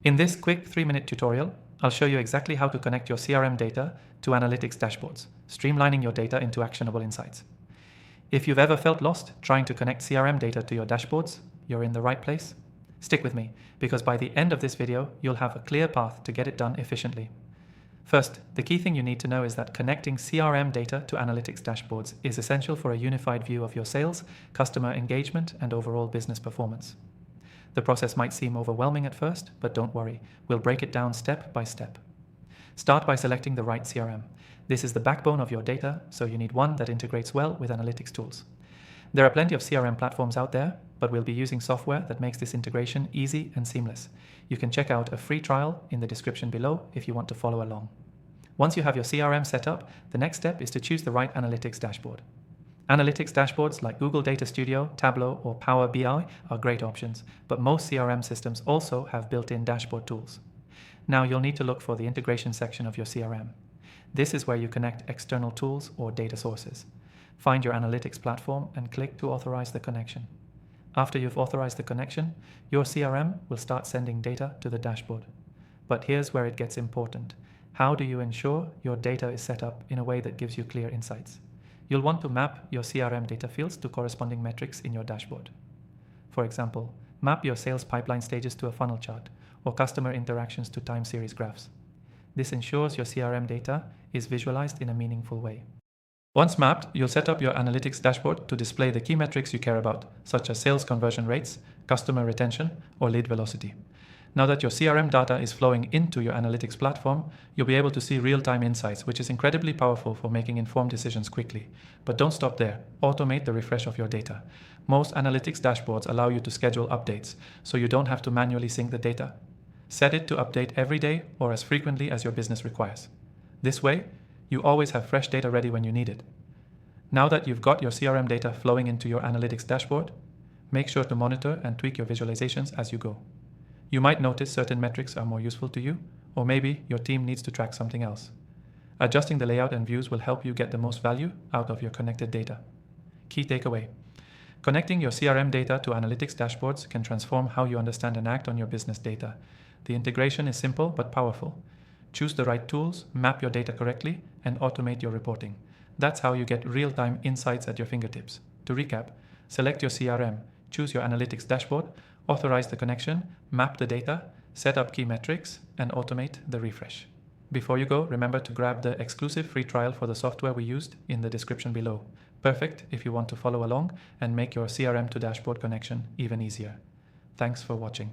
In this quick 3-minute tutorial, I'll show you exactly how to connect your CRM data to analytics dashboards, streamlining your data into actionable insights. If you've ever felt lost trying to connect CRM data to your dashboards, you're in the right place. Stick with me, because by the end of this video, you'll have a clear path to get it done efficiently. First, the key thing you need to know is that connecting CRM data to analytics dashboards is essential for a unified view of your sales, customer engagement, and overall business performance. The process might seem overwhelming at first, but don't worry, we'll break it down step by step. Start by selecting the right CRM. This is the backbone of your data, so you need one that integrates well with analytics tools. There are plenty of CRM platforms out there, but we'll be using software that makes this integration easy and seamless. You can check out a free trial in the description below if you want to follow along. Once you have your CRM set up, the next step is to choose the right analytics dashboard. Analytics dashboards like Google Data Studio, Tableau, or Power BI are great options, but most CRM systems also have built-in dashboard tools. Now you'll need to look for the integration section of your CRM. This is where you connect external tools or data sources. Find your analytics platform and click to authorize the connection. After you've authorized the connection, your CRM will start sending data to the dashboard. But here's where it gets important. How do you ensure your data is set up in a way that gives you clear insights? You'll want to map your CRM data fields to corresponding metrics in your dashboard. For example, map your sales pipeline stages to a funnel chart or customer interactions to time series graphs. This ensures your CRM data is visualized in a meaningful way. Once mapped, you'll set up your analytics dashboard to display the key metrics you care about, such as sales conversion rates, customer retention, or lead velocity. Now that your CRM data is flowing into your analytics platform, you'll be able to see real-time insights, which is incredibly powerful for making informed decisions quickly. But don't stop there. Automate the refresh of your data. Most analytics dashboards allow you to schedule updates, so you don't have to manually sync the data. Set it to update every day or as frequently as your business requires. This way, you always have fresh data ready when you need it. Now that you've got your CRM data flowing into your analytics dashboard, make sure to monitor and tweak your visualizations as you go. You might notice certain metrics are more useful to you, or maybe your team needs to track something else. Adjusting the layout and views will help you get the most value out of your connected data. Key takeaway: connecting your CRM data to analytics dashboards can transform how you understand and act on your business data. The integration is simple but powerful. Choose the right tools, map your data correctly, and automate your reporting. That's how you get real-time insights at your fingertips. To recap, select your CRM, choose your analytics dashboard, authorize the connection, map the data, set up key metrics, and automate the refresh. Before you go, remember to grab the exclusive free trial for the software we used in the description below. Perfect if you want to follow along and make your CRM to dashboard connection even easier. Thanks for watching.